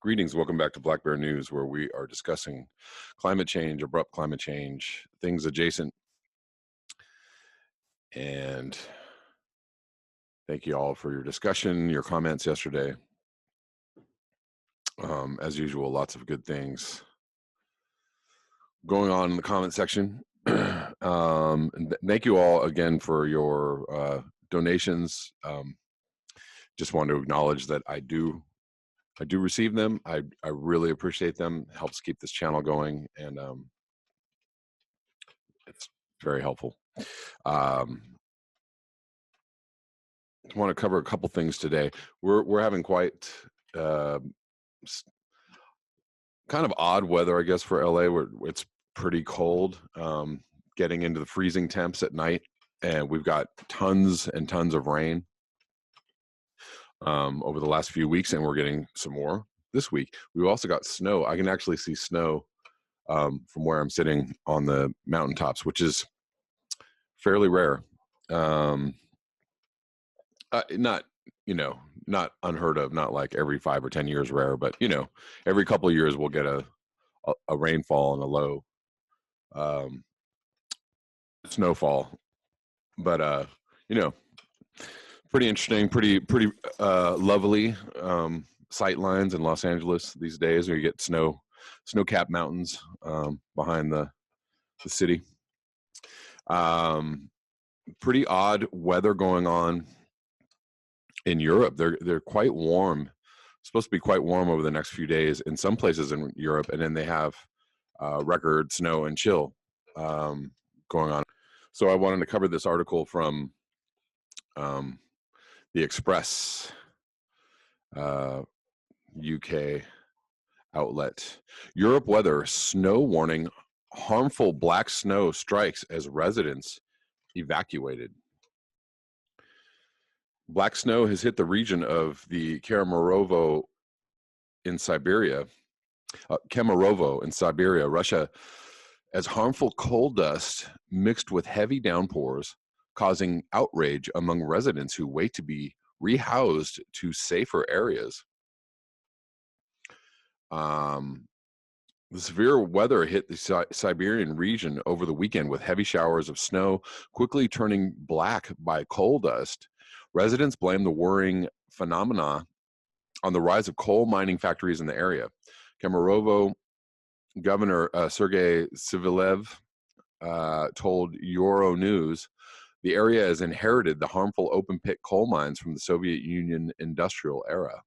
Greetings, welcome back to Black Bear News, where we are discussing climate change, abrupt climate change, things adjacent. And thank you all for your discussion, your comments yesterday. As usual, lots of good things going on in the comment section. And thank you all again for your donations. Just want to acknowledge that I do receive them. I really appreciate them. It helps keep this channel going, and it's very helpful. I want to cover a couple things today. We're having quite kind of odd weather, I guess, for LA, where it's pretty cold, getting into the freezing temps at night, and we've got tons and tons of rain over the last few weeks, and we're getting some more this week. We've also got snow. I can actually see snow from where I'm sitting on the mountaintops, which is fairly rare. Not unheard of, not like every 5 or 10 years rare, but every couple of years we'll get a rainfall and a low snowfall. But pretty interesting, pretty lovely sight lines in Los Angeles these days, where you get snow-capped mountains behind the city. Pretty odd weather going on in Europe. They're quite warm. Supposed to be quite warm over the next few days in some places in Europe, and then they have record snow and chill going on. So I wanted to cover this article from the Express, UK outlet. Europe weather, snow warning, harmful black snow strikes as residents evacuated. Black snow has hit the region of the Kemerovo in Siberia, Russia, as harmful coal dust mixed with heavy downpours, causing outrage among residents who wait to be rehoused to safer areas. The severe weather hit the Siberian region over the weekend with heavy showers of snow quickly turning black by coal dust. Residents blame the worrying phenomena on the rise of coal mining factories in the area. Kemerovo Governor Sergei Sivilev told Euronews the area has inherited the harmful open-pit coal mines from the Soviet Union industrial era.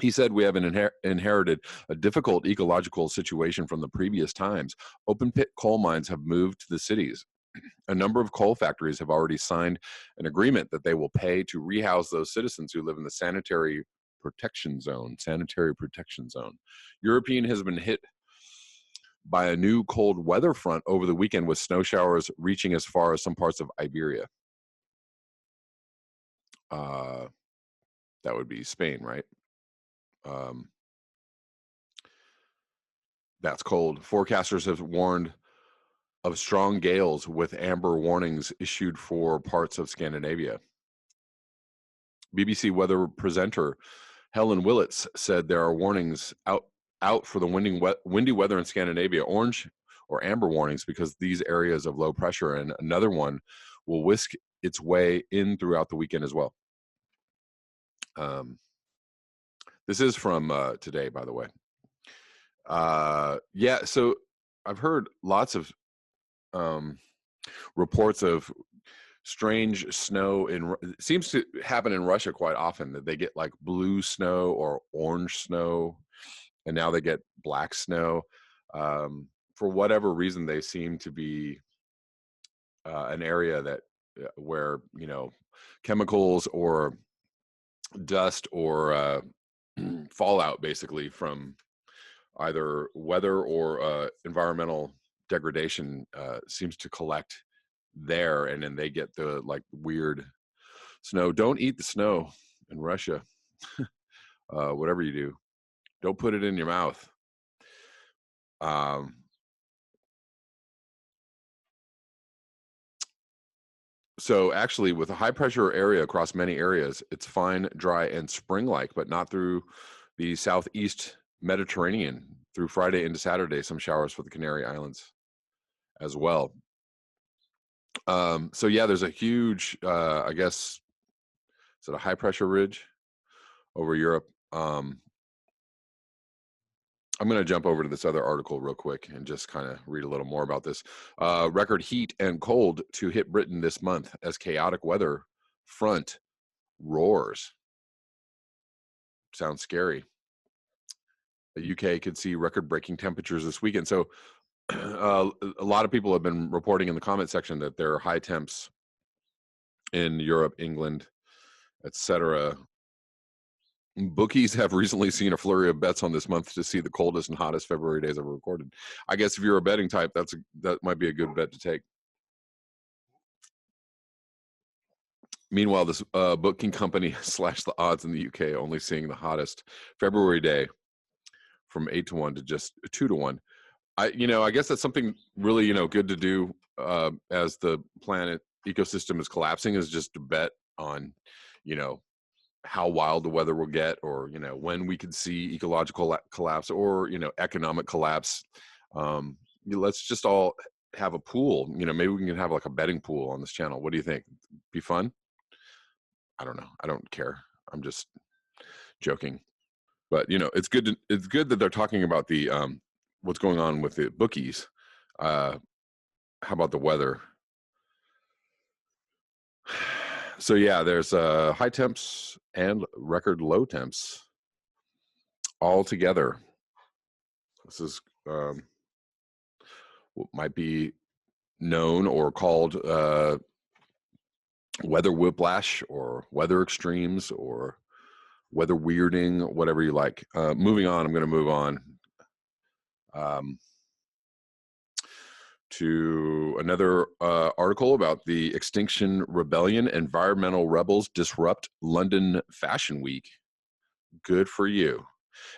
He said, "We have inherited a difficult ecological situation from the previous times. Open-pit coal mines have moved to the cities. A number of coal factories have already signed an agreement that they will pay to rehouse those citizens who live in the sanitary protection zone. European has been hit by a new cold weather front over the weekend, with snow showers reaching as far as some parts of Iberia." That would be Spain, right? That's cold. Forecasters have warned of strong gales with amber warnings issued for parts of Scandinavia. BBC weather presenter Helen Willits said there are warnings out for the windy weather in Scandinavia, orange or amber warnings, because these areas of low pressure, and another one will whisk its way in throughout the weekend as well. This is from today, by the way. Yeah, so I've heard lots of reports of strange snow it seems to happen in Russia quite often, that they get like blue snow or orange snow, and now they get black snow. For whatever reason, they seem to be an area that where chemicals or dust or fallout, basically, from either weather or environmental degradation seems to collect there, and then they get the like weird snow. Don't eat the snow in Russia. Whatever you do, don't put it in your mouth. So actually, with a high pressure area across many areas, it's fine, dry, and spring-like, but not through the southeast Mediterranean. Through Friday into Saturday, some showers for the Canary Islands as well. So yeah, there's a huge, I guess, is it a high pressure ridge over Europe? I'm going to jump over to this other article real quick and just kind of read a little more about this. Record heat and cold to hit Britain this month as chaotic weather front roars. Sounds scary. The UK could see record-breaking temperatures this weekend. So a lot of people have been reporting in the comment section that there are high temps in Europe, England, etc. Bookies have recently seen a flurry of bets on this month to see the coldest and hottest February days ever recorded. I guess if you're a betting type, that might be a good bet to take. Meanwhile, this booking company slashed the odds in the UK, only seeing the hottest February day from 8-1 to just 2-1. I guess that's something really, good to do as the planet ecosystem is collapsing, is just to bet on, how wild the weather will get, or, when we could see ecological collapse, or, economic collapse. Let's just all have a pool. Maybe we can have like a betting pool on this channel. What do you think? Be fun? I don't know. I don't care. I'm just joking. But it's good that they're talking about the what's going on with the bookies. How about the weather? So yeah, there's high temps and record low temps all together. This is what might be known or called weather whiplash, or weather extremes, or weather weirding, whatever you like. Moving on, I'm going to move on to another article about the Extinction Rebellion. Environmental rebels disrupt London Fashion Week. Good for you.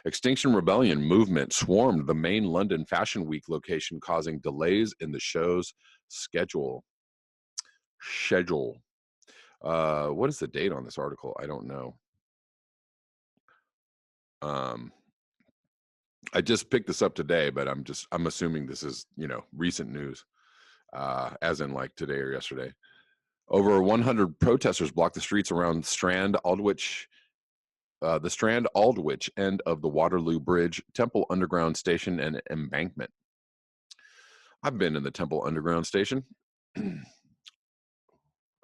Extinction Rebellion movement swarmed the main London Fashion Week location, causing delays in the show's schedule. What is the date on this article? I don't know. I just picked this up today, but I'm assuming this is, recent news, as in like today or yesterday. Over 100 protesters blocked the streets around Strand Aldwych, the Strand Aldwych end of the Waterloo Bridge, Temple Underground Station, and Embankment. I've been in the Temple Underground Station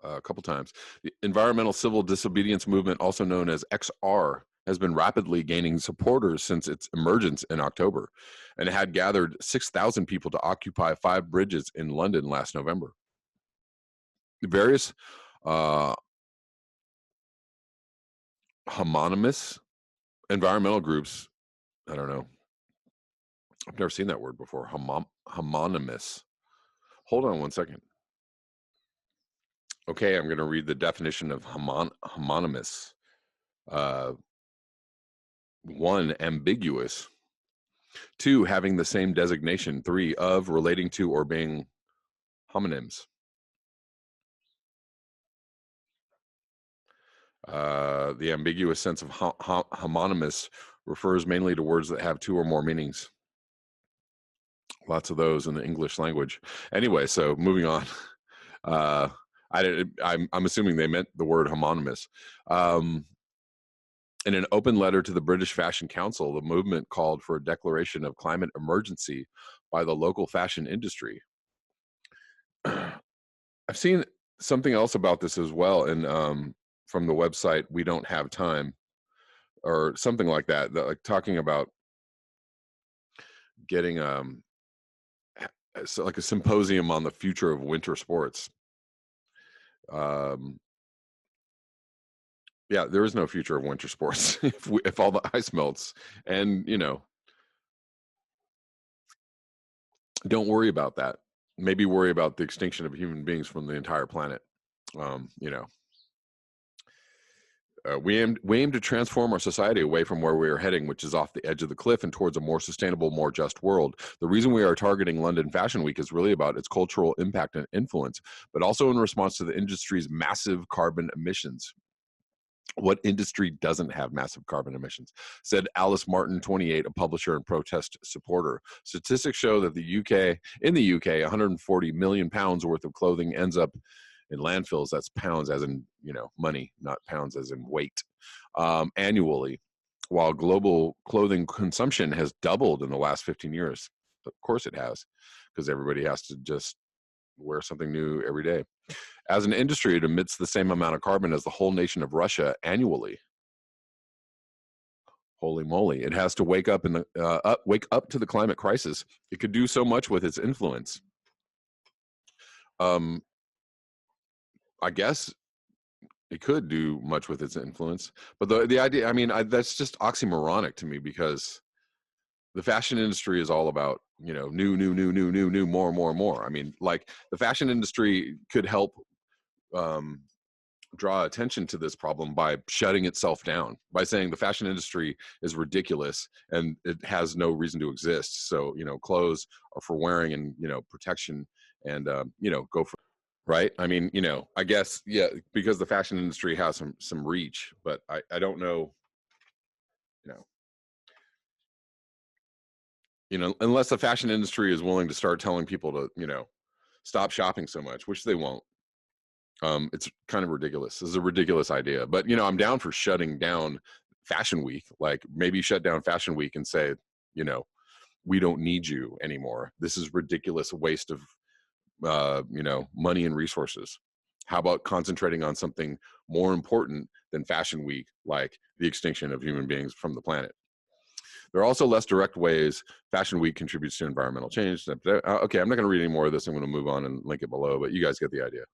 a couple times. The environmental civil disobedience movement, also known as XR, has been rapidly gaining supporters since its emergence in October, and it had gathered 6,000 people to occupy 5 bridges in London last November. Various homonymous environmental groups, I don't know, I've never seen that word before, homonymous. Hold on one second. Okay, I'm going to read the definition of homonymous. 1, ambiguous. 2, having the same designation. 3, of, relating to, or being homonyms. The ambiguous sense of homonymous refers mainly to words that have 2 or more meanings. Lots of those in the English language. Anyway, so moving on. I'm assuming they meant the word homonymous. In an open letter to the British Fashion Council, the movement called for a declaration of climate emergency by the local fashion industry. I've seen something else about this as well, and from the website We Don't Have Time, or something like that, like talking about getting like a symposium on the future of winter sports. Yeah, there is no future of winter sports if all the ice melts, and don't worry about that. Maybe worry about the extinction of human beings from the entire planet. We aim to transform our society away from where we are heading, which is off the edge of the cliff, and towards a more sustainable, more just world. The reason we are targeting London Fashion Week is really about its cultural impact and influence, but also in response to the industry's massive carbon emissions. What industry doesn't have massive carbon emissions? Said Alice Martin, 28, a publisher and protest supporter. Statistics show that in the UK, 140 million pounds worth of clothing ends up in landfills. That's pounds as in, money, not pounds as in weight, annually, while global clothing consumption has doubled in the last 15 years. Of course it has, because everybody has to just wear something new every day. As an industry, it emits the same amount of carbon as the whole nation of Russia annually. Holy moly! It has to wake up to the climate crisis. It could do so much with its influence. I guess it could do much with its influence, but the idea, that's just oxymoronic to me, because the fashion industry is all about, new, more. Like, the fashion industry could help draw attention to this problem by shutting itself down, by saying the fashion industry is ridiculous and it has no reason to exist. So, clothes are for wearing and, protection, and, go for, right. I guess, yeah, because the fashion industry has some reach, but I don't know, unless the fashion industry is willing to start telling people to, stop shopping so much, which they won't. It's kind of ridiculous. This is a ridiculous idea, but I'm down for shutting down Fashion Week. Like, maybe shut down Fashion Week and say, we don't need you anymore. This is ridiculous waste of, money and resources. How about concentrating on something more important than Fashion Week, like the extinction of human beings from the planet? There are also less direct ways Fashion Week contributes to environmental change. Okay, I'm not going to read any more of this. I'm going to move on and link it below, but you guys get the idea.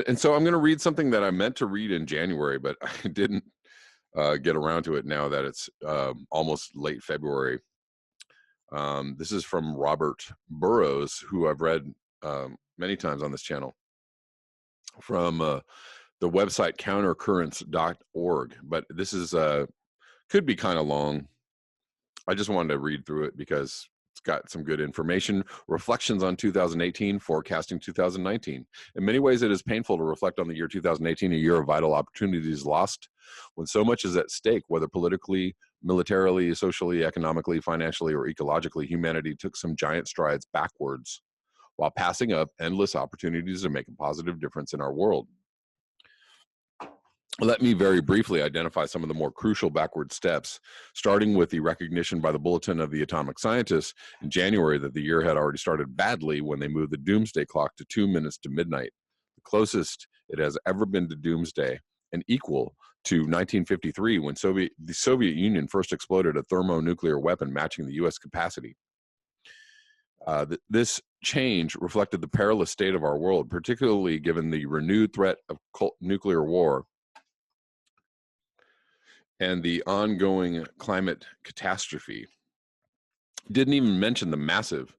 And so I'm going to read something that I meant to read in January, but I didn't get around to it now that it's almost late February. This is from Robert Burrows, who I've read many times on this channel, from the website countercurrents.org. But this is could be kind of long. I just wanted to read through it because it's got some good information. Reflections on 2018, forecasting 2019. In many ways, it is painful to reflect on the year 2018, a year of vital opportunities lost, when so much is at stake, whether politically, militarily, socially, economically, financially, or ecologically. Humanity took some giant strides backwards while passing up endless opportunities to make a positive difference in our world. Let me very briefly identify some of the more crucial backward steps, starting with the recognition by the Bulletin of the Atomic Scientists in January that the year had already started badly when they moved the doomsday clock to 2 minutes to midnight, the closest it has ever been to doomsday, and equal to 1953 when the Soviet Union first exploded a thermonuclear weapon matching the U.S. capacity. This change reflected the perilous state of our world, particularly given the renewed threat of nuclear war and the ongoing climate catastrophe. Didn't even mention the massive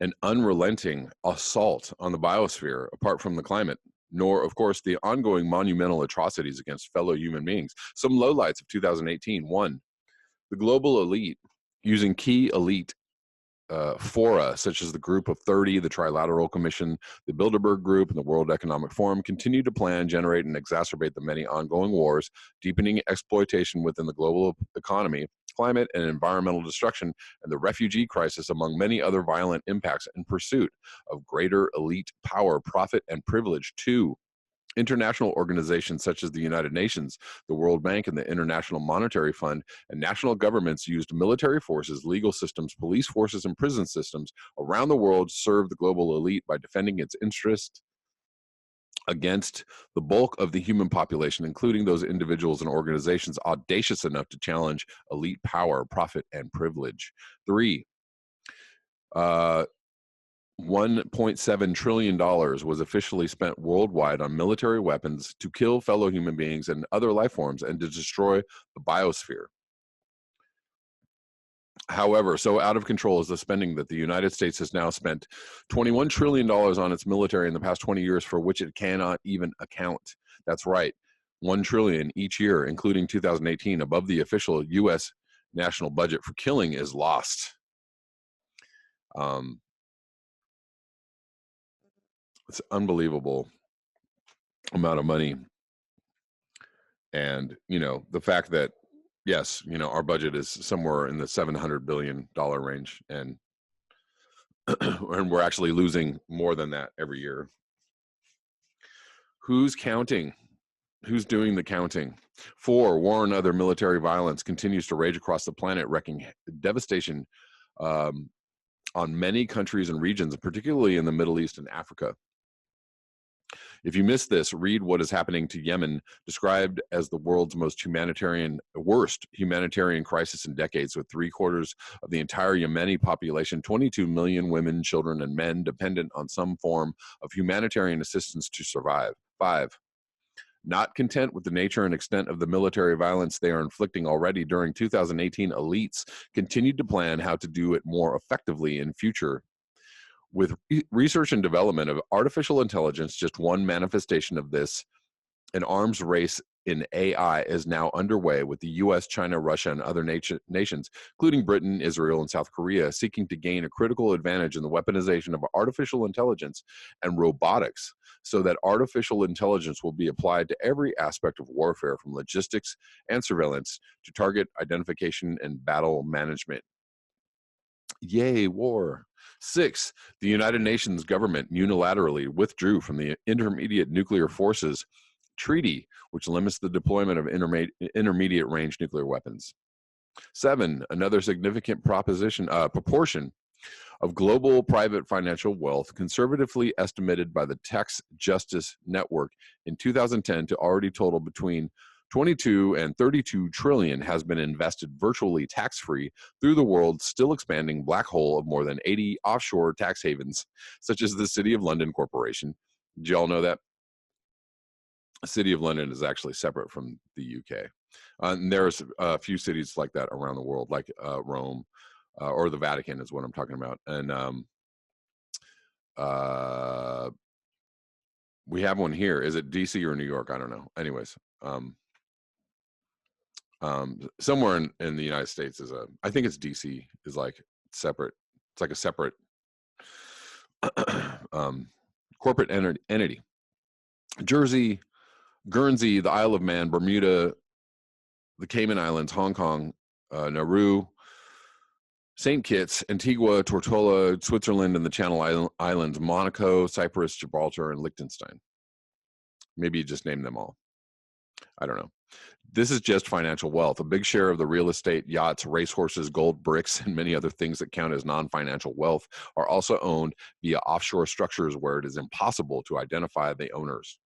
and unrelenting assault on the biosphere apart from the climate, nor, of course, the ongoing monumental atrocities against fellow human beings. Some lowlights of 2018. One, the global elite, using key elite fora such as the Group of 30, the Trilateral Commission, the Bilderberg Group, and the World Economic Forum, continue to plan, generate, and exacerbate the many ongoing wars, deepening exploitation within the global economy, climate and environmental destruction, and the refugee crisis, among many other violent impacts, in pursuit of greater elite power, profit, and privilege. Two, international organizations such as the United Nations, the World Bank, and the International Monetary Fund, and national governments used military forces, legal systems, police forces, and prison systems around the world to serve the global elite by defending its interest against the bulk of the human population, including those individuals and organizations audacious enough to challenge elite power, profit, and privilege. Three, $1.7 trillion was officially spent worldwide on military weapons to kill fellow human beings and other life forms and to destroy the biosphere. However, so out of control is the spending that the United States has now spent $21 trillion on its military in the past 20 years, for which it cannot even account. That's right, $1 trillion each year, including 2018, above the official U.S. national budget for killing is lost. It's unbelievable amount of money. And, the fact that, yes, our budget is somewhere in the $700 billion range, and and we're actually losing more than that every year. Who's counting? Who's doing the counting? 4, war and other military violence continues to rage across the planet, wreaking devastation on many countries and regions, particularly in the Middle East and Africa. If you missed this, read what is happening to Yemen, described as the world's worst humanitarian crisis in decades, with 3/4 of the entire Yemeni population, 22 million women, children, and men, dependent on some form of humanitarian assistance to survive. 5. Not content with the nature and extent of the military violence they are inflicting already during 2018, elites continued to plan how to do it more effectively in future. With research and development of artificial intelligence, just one manifestation of this, an arms race in AI is now underway, with the US, China, Russia, and other nations, including Britain, Israel, and South Korea, seeking to gain a critical advantage in the weaponization of artificial intelligence and robotics, so that artificial intelligence will be applied to every aspect of warfare, from logistics and surveillance to target identification and battle management. Yay, war. 6, the United Nations government unilaterally withdrew from the Intermediate Nuclear Forces Treaty, which limits the deployment of intermediate range nuclear weapons. 7, another significant proportion of global private financial wealth, conservatively estimated by the Tax Justice Network in 2010 to already total between 22 and 32 trillion, has been invested virtually tax-free through the world's still expanding black hole of more than 80 offshore tax havens, such as the City of London Corporation. Did you all know that? The City of London is actually separate from the UK. And there's a few cities like that around the world, like Rome, or the Vatican is what I'm talking about. And we have one here. Is it DC or New York? I don't know. Anyways, somewhere in the United States I think it's DC, is like separate. It's like a separate corporate entity. Jersey, Guernsey, the Isle of Man, Bermuda, the Cayman Islands, Hong Kong, Nauru, St. Kitts, Antigua, Tortola, Switzerland, and the Channel Islands, Monaco, Cyprus, Gibraltar, and Liechtenstein. Maybe you just name them all. I don't know. This is just financial wealth. A big share of the real estate, yachts, racehorses, gold bricks, and many other things that count as non-financial wealth are also owned via offshore structures where it is impossible to identify the owners.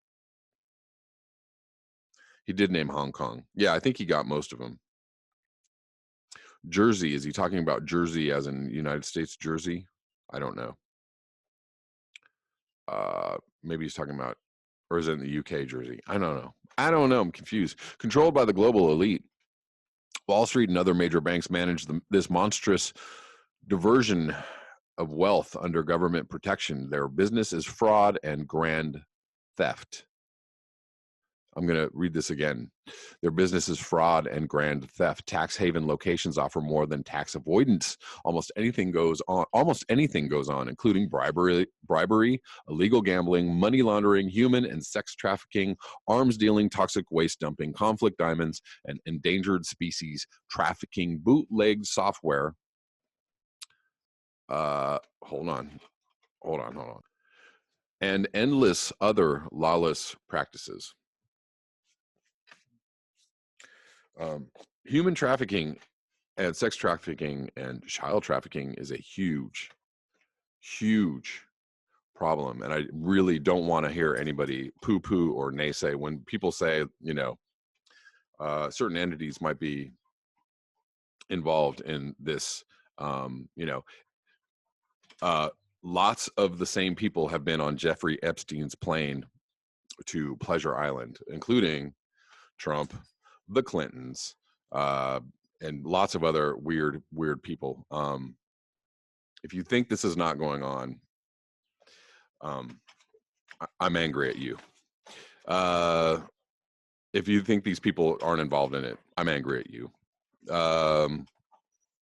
He did name Hong Kong. Yeah, I think he got most of them. Jersey, is he talking about Jersey as in United States Jersey? I don't know. Maybe he's talking about, or is it in the UK Jersey? I don't know. I'm confused. Controlled by the global elite, Wall Street and other major banks manage this monstrous diversion of wealth under government protection. Their business is fraud and grand theft. I'm going to read this again. Their business is fraud and grand theft. Tax haven locations offer more than tax avoidance. Almost anything goes on, including bribery, illegal gambling, money laundering, human and sex trafficking, arms dealing, toxic waste dumping, conflict diamonds, and endangered species trafficking, bootleg software. Hold on. And endless other lawless practices. Human trafficking and sex trafficking and child trafficking is a huge problem. And I really don't want to hear anybody poo-poo or naysay when people say, certain entities might be involved in this. Lots of the same people have been on Jeffrey Epstein's plane to Pleasure Island, including Trump, the Clintons, and lots of other weird people. If you think this is not going on, I'm angry at you. If you think these people aren't involved in it, I'm angry at you.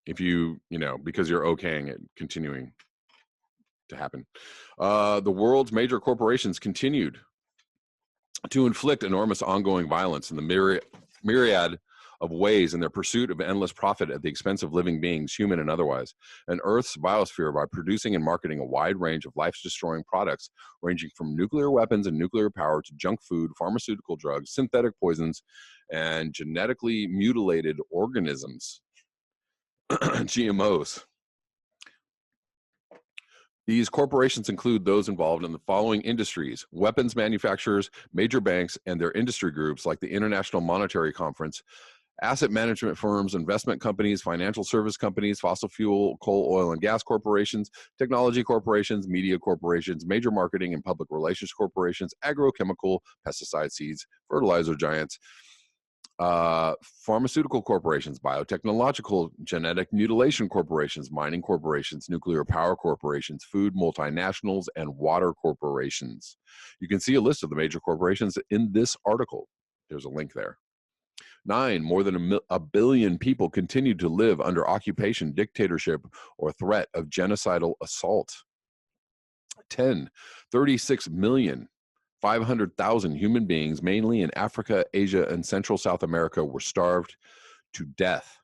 If you know, because you're okaying it continuing to happen. The world's major corporations continued to inflict enormous ongoing violence in the myriad of ways in their pursuit of endless profit at the expense of living beings, human and otherwise, and Earth's biosphere by producing and marketing a wide range of life-destroying products ranging from nuclear weapons and nuclear power to junk food, pharmaceutical drugs, synthetic poisons, and genetically mutilated organisms, GMOs. These corporations include those involved in the following industries: weapons manufacturers, major banks, and their industry groups like the International Monetary Conference, asset management firms, investment companies, financial service companies, fossil fuel, coal, oil, and gas corporations, technology corporations, media corporations, major marketing and public relations corporations, agrochemical, pesticide, seeds, fertilizer giants, pharmaceutical corporations, biotechnological, genetic mutilation corporations, mining corporations, nuclear power corporations, food multinationals, and water corporations. You can see a list of the major corporations in this article. There's a link there. 9, more than a billion people continue to live under occupation, dictatorship, or threat of genocidal assault. 10, 36,500,000 human beings, mainly in Africa, Asia, and Central South America, were starved to death.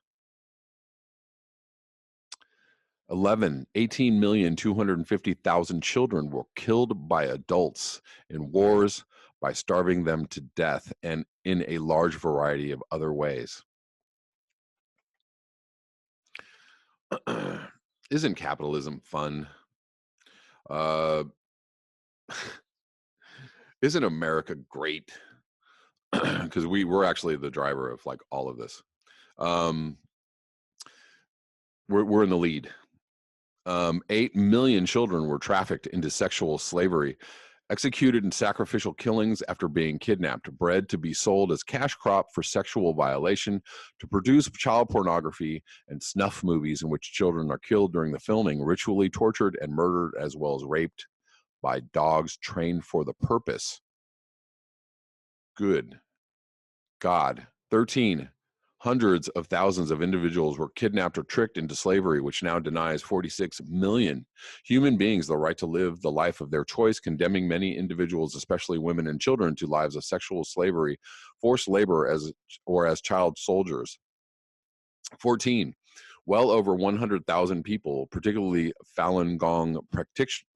11, 18,250,000 children were killed by adults in wars by starving them to death, and in a large variety of other ways. Isn't capitalism fun? Isn't America great? Because we're actually the driver of like all of this. We're in the lead. 8 million children were trafficked into sexual slavery, executed in sacrificial killings after being kidnapped, bred to be sold as cash crop for sexual violation, to produce child pornography and snuff movies in which children are killed during the filming, ritually tortured and murdered, as well as raped by dogs trained for the purpose. Good God. 13. Hundreds of thousands of individuals were kidnapped or tricked into slavery, which now denies 46 million human beings the right to live the life of their choice, condemning many individuals, especially women and children, to lives of sexual slavery, forced labor, as child soldiers. 14. Well over 100,000 people, particularly Falun Gong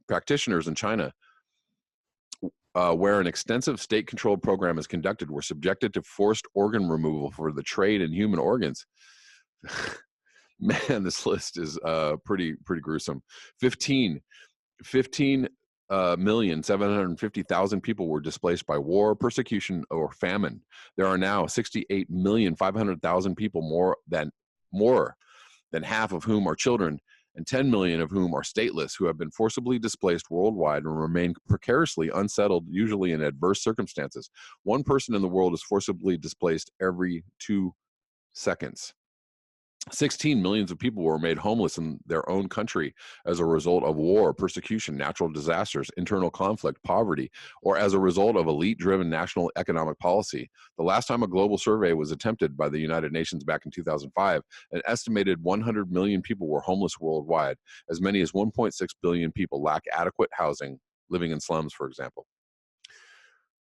practitioners in China, where an extensive state-controlled program is conducted, were subjected to forced organ removal for the trade in human organs. Man, this list is pretty gruesome. 15,750,000 people were displaced by war, persecution, or famine. There are now 68,500,000 people, more than half of whom are children, and 10 million of whom are stateless, who have been forcibly displaced worldwide and remain precariously unsettled, usually in adverse circumstances. One person in the world is forcibly displaced every 2 seconds. 16 millions of people were made homeless in their own country as a result of war, persecution, natural disasters, internal conflict, poverty, or as a result of elite-driven national economic policy. The last time a global survey was attempted by the United Nations back in 2005, an estimated 100 million people were homeless worldwide. As many as 1.6 billion people lack adequate housing, living in slums, for example.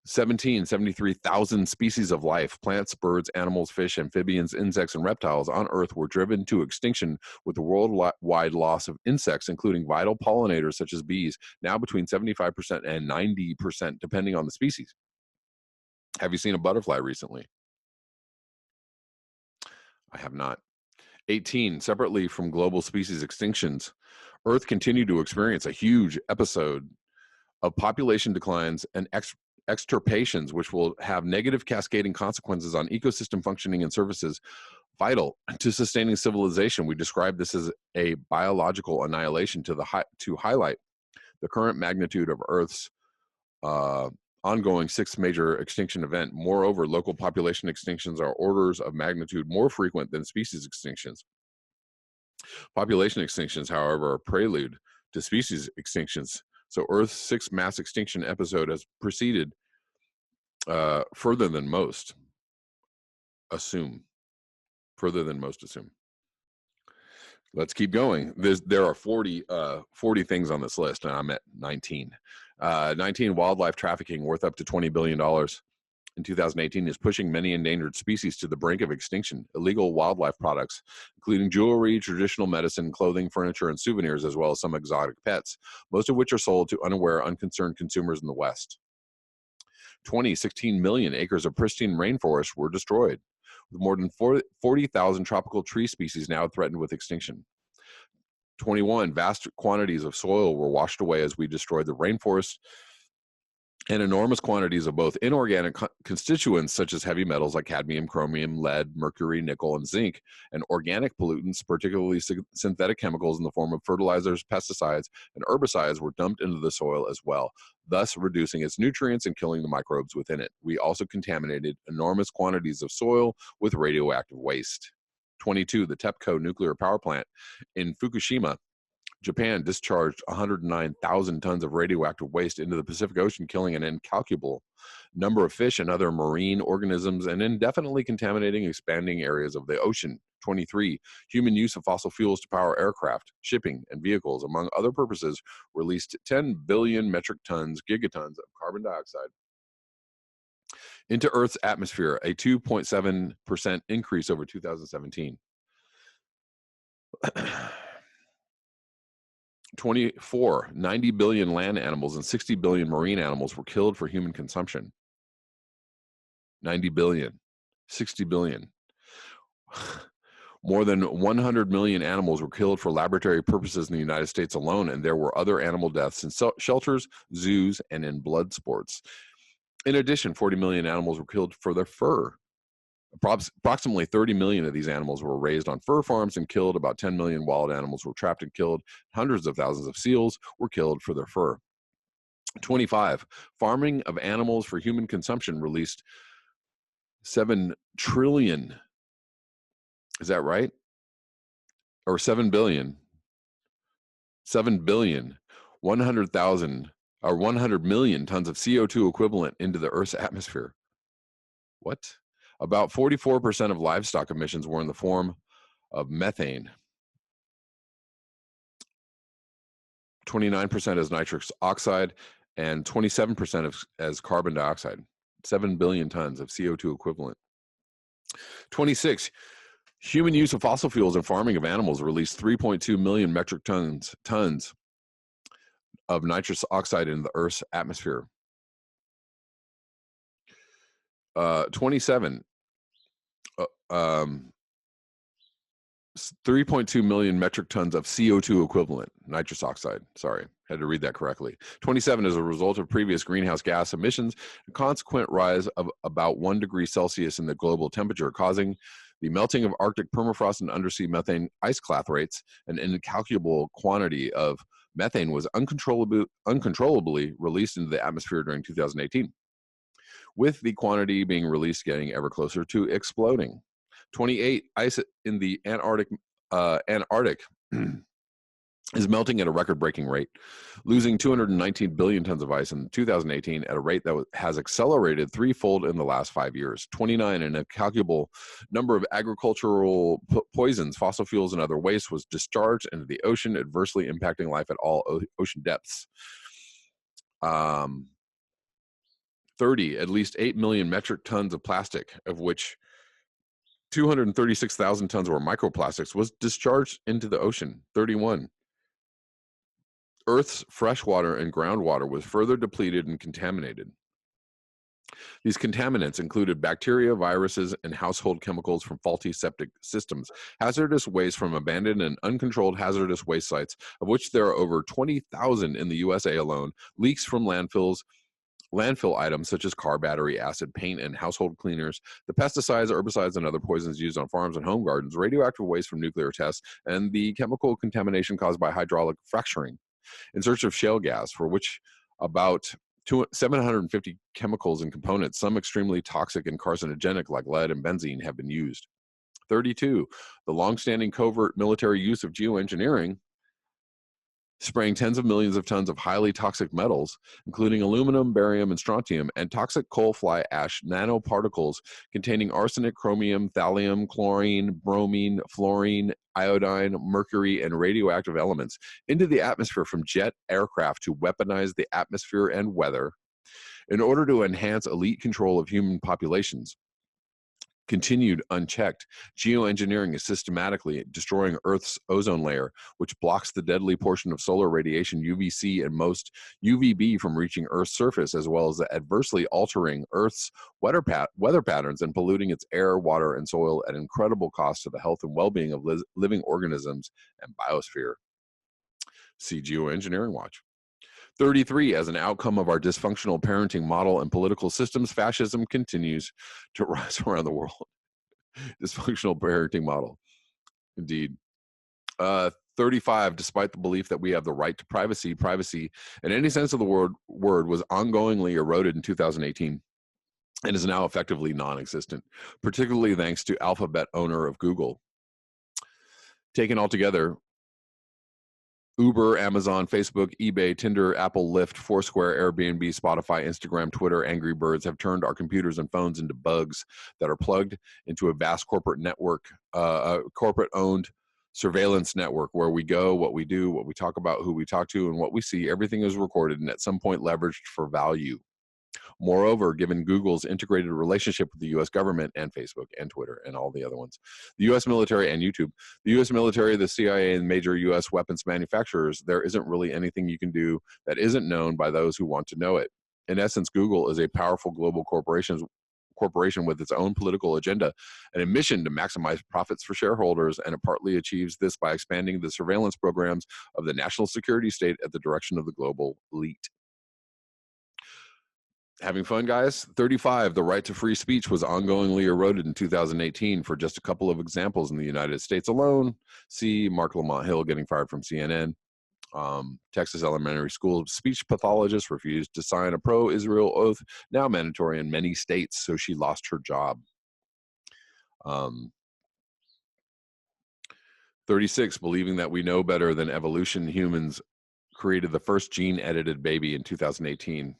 73,000 species of life, plants, birds, animals, fish, amphibians, insects, and reptiles on Earth were driven to extinction, with the worldwide loss of insects, including vital pollinators such as bees, now between 75% and 90%, depending on the species. Have you seen a butterfly recently? I have not. 18, separately from global species extinctions, Earth continued to experience a huge episode of population declines and extirpations, which will have negative cascading consequences on ecosystem functioning and services vital to sustaining civilization. We describe this as a biological annihilation to highlight the current magnitude of Earth's ongoing sixth major extinction event. Moreover, local population extinctions are orders of magnitude more frequent than species extinctions. Population extinctions, however, are prelude to species extinctions. So Earth's sixth mass extinction episode has proceeded further than most assume. Further than most assume. Let's keep going. There are 40 things on this list, and I'm at 19. 19, wildlife trafficking worth up to $20 billion in 2018 is pushing many endangered species to the brink of extinction. Illegal wildlife products, including jewelry, traditional medicine, clothing, furniture, and souvenirs, as well as some exotic pets, most of which are sold to unaware, unconcerned consumers in the West. 16 million acres of pristine rainforest were destroyed, with more than 40,000 tropical tree species now threatened with extinction. 21, vast quantities of soil were washed away as we destroyed the rainforest, and enormous quantities of both inorganic constituents such as heavy metals like cadmium, chromium, lead, mercury, nickel, and zinc, and organic pollutants, particularly synthetic chemicals in the form of fertilizers, pesticides, and herbicides, were dumped into the soil as well, thus reducing its nutrients and killing the microbes within it. We also contaminated enormous quantities of soil with radioactive waste. 22, the TEPCO nuclear power plant in Fukushima, Japan, discharged 109,000 tons of radioactive waste into the Pacific Ocean, killing an incalculable number of fish and other marine organisms and indefinitely contaminating expanding areas of the ocean. 23, human use of fossil fuels to power aircraft, shipping, and vehicles, among other purposes, released 10 billion metric tons, gigatons of carbon dioxide into Earth's atmosphere, a 2.7% increase over 2017. 24, 90 billion land animals and 60 billion marine animals were killed for human consumption. 90 billion, 60 billion. More than 100 million animals were killed for laboratory purposes in the United States alone, and there were other animal deaths in shelters, zoos, and in blood sports. In addition, 40 million animals were killed for their fur. Approximately 30 million of these animals were raised on fur farms and killed. About 10 million wild animals were trapped and killed. Hundreds of thousands of seals were killed for their fur. 25, farming of animals for human consumption released 7 trillion. Is that right? Or 7 billion? 7 billion, 100,000 or 100 million tons of CO2 equivalent into the Earth's atmosphere. What? About 44% of livestock emissions were in the form of methane, 29% as nitrous oxide, and 27% as carbon dioxide. 7 billion tons of CO2 equivalent. 26, human use of fossil fuels and farming of animals released 3.2 million metric tons of nitrous oxide in the Earth's atmosphere. 27, 3.2 million metric tons of CO2 equivalent, nitrous oxide. Sorry, had to read that correctly. 27 is a result of previous greenhouse gas emissions, a consequent rise of about 1 degree Celsius in the global temperature, causing the melting of Arctic permafrost and undersea methane ice clathrates. An incalculable quantity of methane was uncontrollably released into the atmosphere during 2018, with the quantity being released getting ever closer to exploding. 28, ice in the Antarctic is melting at a record-breaking rate, losing 219 billion tons of ice in 2018 at a rate that has accelerated threefold in the last 5 years. 29, an incalculable number of agricultural poisons, fossil fuels, and other waste was discharged into the ocean, adversely impacting life at all ocean depths. 30, at least 8 million metric tons of plastic, of which 236,000 tons were microplastics, was discharged into the ocean. 31, Earth's freshwater and groundwater was further depleted and contaminated. These contaminants included bacteria, viruses, and household chemicals from faulty septic systems, hazardous waste from abandoned and uncontrolled hazardous waste sites, of which there are over 20,000 in the USA alone, leaks from landfill items such as car battery, acid, paint, and household cleaners, the pesticides, herbicides, and other poisons used on farms and home gardens, radioactive waste from nuclear tests, and the chemical contamination caused by hydraulic fracturing. In search of shale gas, for which about 750 chemicals and components, some extremely toxic and carcinogenic like lead and benzene, have been used. 32, the longstanding covert military use of geoengineering, spraying tens of millions of tons of highly toxic metals, including aluminum, barium, and strontium, and toxic coal fly ash nanoparticles containing arsenic, chromium, thallium, chlorine, bromine, fluorine, iodine, mercury, and radioactive elements into the atmosphere from jet aircraft to weaponize the atmosphere and weather in order to enhance elite control of human populations. Continued unchecked, geoengineering is systematically destroying Earth's ozone layer, which blocks the deadly portion of solar radiation UVC and most UVB from reaching Earth's surface, as well as adversely altering Earth's weather patterns and polluting its air, water, and soil at incredible cost to the health and well-being of living organisms and biosphere. See Geoengineering Watch. 33, as an outcome of our dysfunctional parenting model and political systems, fascism continues to rise around the world. Dysfunctional parenting model. Indeed. 35, despite the belief that we have the right to privacy in any sense of the word was ongoingly eroded in 2018 and is now effectively non-existent, particularly thanks to Alphabet owner of Google. Taken all together, Uber, Amazon, Facebook, eBay, Tinder, Apple, Lyft, Foursquare, Airbnb, Spotify, Instagram, Twitter, Angry Birds have turned our computers and phones into bugs that are plugged into a vast corporate network, a corporate-owned surveillance network where we go, what we do, what we talk about, who we talk to, and what we see. Everything is recorded and at some point leveraged for value. Moreover, given Google's integrated relationship with the U.S. government and Facebook and Twitter and all the other ones, the U.S. military and YouTube, the U.S. military, the CIA, and major U.S. weapons manufacturers, there isn't really anything you can do that isn't known by those who want to know it. In essence, Google is a powerful global corporation with its own political agenda and a mission to maximize profits for shareholders, and it partly achieves this by expanding the surveillance programs of the national security state at the direction of the global elite. Having fun, guys? 35, the right to free speech was ongoingly eroded in 2018. For just a couple of examples in the United States alone, see Mark Lamont Hill getting fired from CNN. Texas elementary school speech pathologist refused to sign a pro-Israel oath, now mandatory in many states, so she lost her job. 36, believing that we know better than evolution, humans created the first gene-edited baby in 2018.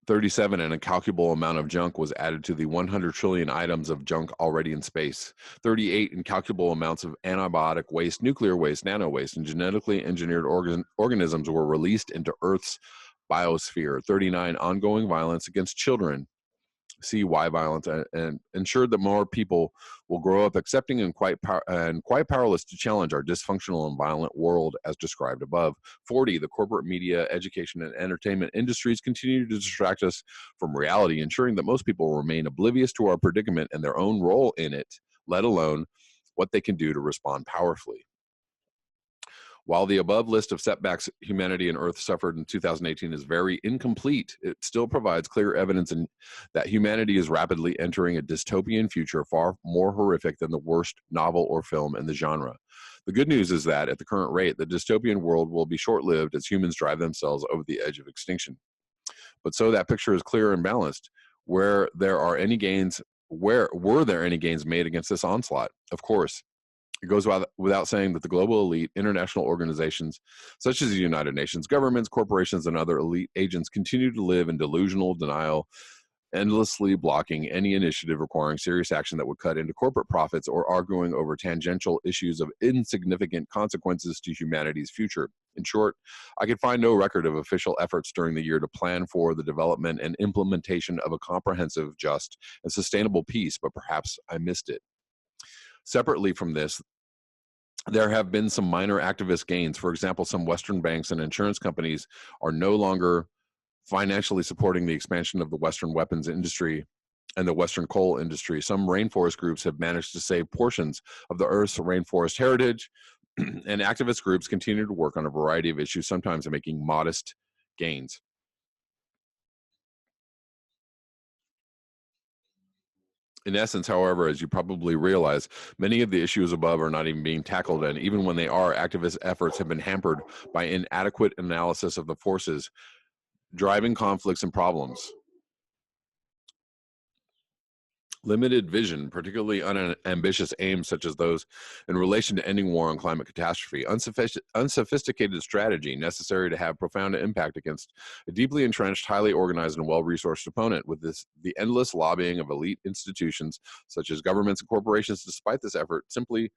37, an incalculable amount of junk was added to the 100 trillion items of junk already in space. 38, incalculable amounts of antibiotic waste, nuclear waste, nano waste, and genetically engineered organisms were released into Earth's biosphere. 39, ongoing violence against children. See why violence, and ensured that more people will grow up accepting and quite powerless to challenge our dysfunctional and violent world as described above. 40, the corporate media, education, and entertainment industries continue to distract us from reality, ensuring that most people remain oblivious to our predicament and their own role in it, let alone what they can do to respond powerfully. While the above list of setbacks humanity and Earth suffered in 2018 is very incomplete, it still provides clear evidence that humanity is rapidly entering a dystopian future far more horrific than the worst novel or film in the genre. The good news is that, at the current rate, the dystopian world will be short-lived as humans drive themselves over the edge of extinction. But so that picture is clear and balanced. Were there any gains made against this onslaught? Of course. It goes without saying that the global elite, international organizations such as the United Nations, governments, corporations, and other elite agents continue to live in delusional denial, endlessly blocking any initiative requiring serious action that would cut into corporate profits or arguing over tangential issues of insignificant consequences to humanity's future. In short, I could find no record of official efforts during the year to plan for the development and implementation of a comprehensive, just, and sustainable peace, but perhaps I missed it. Separately from this, there have been some minor activist gains. For example, some Western banks and insurance companies are no longer financially supporting the expansion of the Western weapons industry and the Western coal industry. Some rainforest groups have managed to save portions of the Earth's rainforest heritage, and activist groups continue to work on a variety of issues, sometimes making modest gains. In essence, however, as you probably realize, many of the issues above are not even being tackled, and even when they are, activist efforts have been hampered by inadequate analysis of the forces driving conflicts and problems. Limited vision, particularly unambitious aims such as those in relation to ending war and climate catastrophe, unsophisticated strategy necessary to have profound impact against a deeply entrenched, highly organized, and well-resourced opponent, with the endless lobbying of elite institutions such as governments and corporations, despite this effort, simply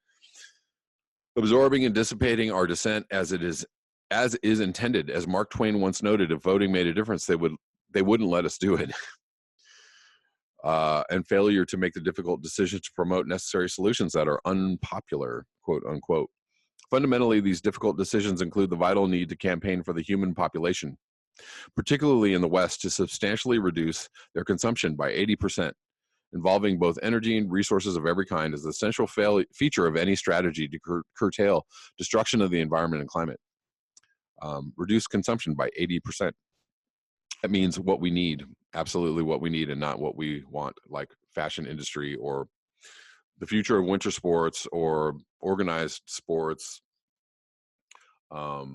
absorbing and dissipating our dissent as is intended. As Mark Twain once noted, if voting made a difference, they wouldn't let us do it. And failure to make the difficult decisions to promote necessary solutions that are unpopular, quote unquote. Fundamentally, these difficult decisions include the vital need to campaign for the human population, particularly in the West, to substantially reduce their consumption by 80%. Involving both energy and resources of every kind is the essential feature of any strategy to curtail destruction of the environment and climate. Reduce consumption by 80%. That means what we need, absolutely what we need, and not what we want, like fashion industry or the future of winter sports or organized sports, or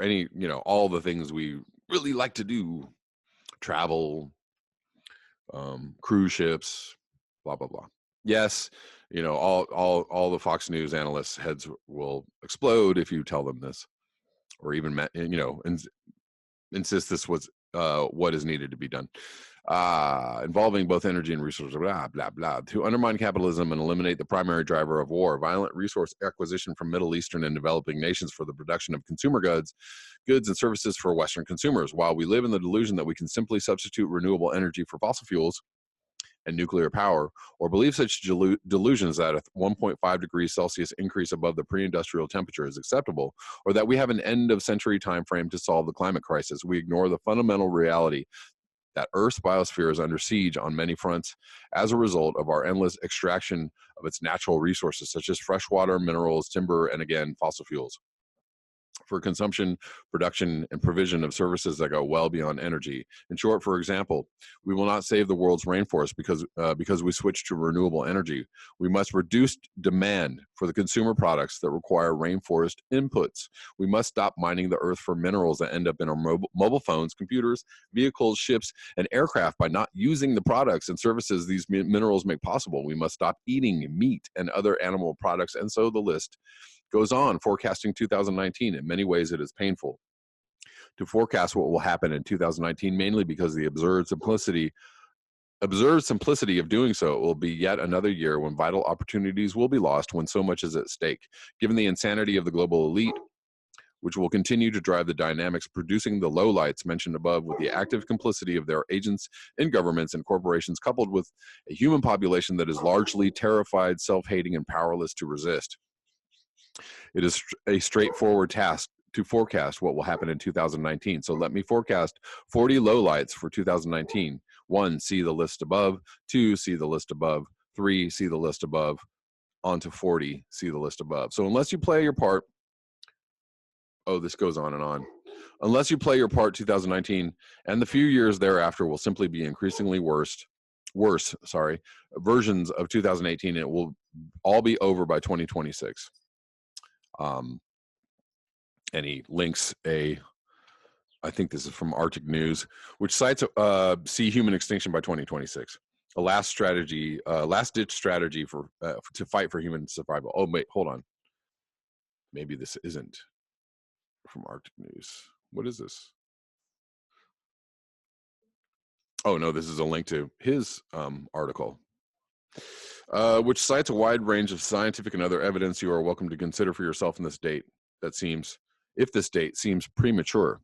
any, all the things we really like to do, travel, cruise ships, blah, blah, blah. Yes, all the Fox News analysts' heads will explode if you tell them this, or even, insist this was what is needed to be done. Involving both energy and resources, blah, blah, blah. To undermine capitalism and eliminate the primary driver of war, violent resource acquisition from Middle Eastern and developing nations for the production of consumer goods and services for Western consumers. While we live in the delusion that we can simply substitute renewable energy for fossil fuels and nuclear power, or believe such delusions that a 1.5 degrees Celsius increase above the pre-industrial temperature is acceptable, or that we have an end-of-century time frame to solve the climate crisis, we ignore the fundamental reality that Earth's biosphere is under siege on many fronts as a result of our endless extraction of its natural resources, such as fresh water, minerals, timber, and again, fossil fuels, for consumption, production, and provision of services that go well beyond energy. In short, for example, we will not save the world's rainforest because we switch to renewable energy. We must reduce demand for the consumer products that require rainforest inputs. We must stop mining the earth for minerals that end up in our mobile phones, computers, vehicles, ships, and aircraft by not using the products and services these minerals make possible. We must stop eating meat and other animal products, and so the list goes on. Forecasting 2019, in many ways it is painful to forecast what will happen in 2019, mainly because the absurd simplicity of doing so. It will be yet another year when vital opportunities will be lost, when so much is at stake. Given the insanity of the global elite, which will continue to drive the dynamics producing the lowlights mentioned above, with the active complicity of their agents in governments and corporations, coupled with a human population that is largely terrified, self-hating, and powerless to resist. It is a straightforward task to forecast what will happen in 2019. So let me forecast 40 lowlights for 2019. 1, see the list above. 2, see the list above. 3, see the list above. On to 40, see the list above. So unless you play your part, this goes on and on. Unless you play your part, 2019 and the few years thereafter will simply be increasingly worse versions of 2018, and it will all be over by 2026. And he links I think this is from Arctic News, which cites see human extinction by 2026, a last ditch strategy for to fight for human survival. Oh wait, hold on, maybe this isn't from Arctic News. What is this? Oh no, this is a link to his article, which cites a wide range of scientific and other evidence you are welcome to consider for yourself in this date. If this date seems premature.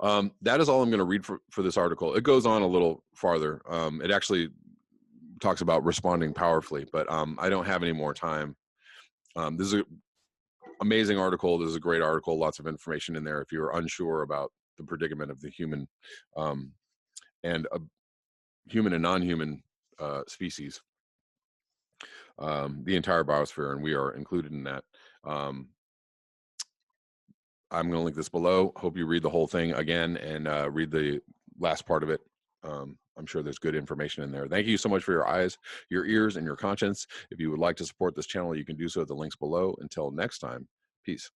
That is all I'm going to read for this article. It goes on a little farther. It actually talks about responding powerfully, but I don't have any more time. This is an amazing article. This is a great article. Lots of information in there if you're unsure about the predicament of the human and human and non-human species, the entire biosphere, and we are included in that. I'm going to link this below. Hope you read the whole thing again and read the last part of it. I'm sure there's good information in there. Thank you so much for your eyes, your ears, and your conscience. If you would like to support this channel, you can do so at the links below. Until next time, peace.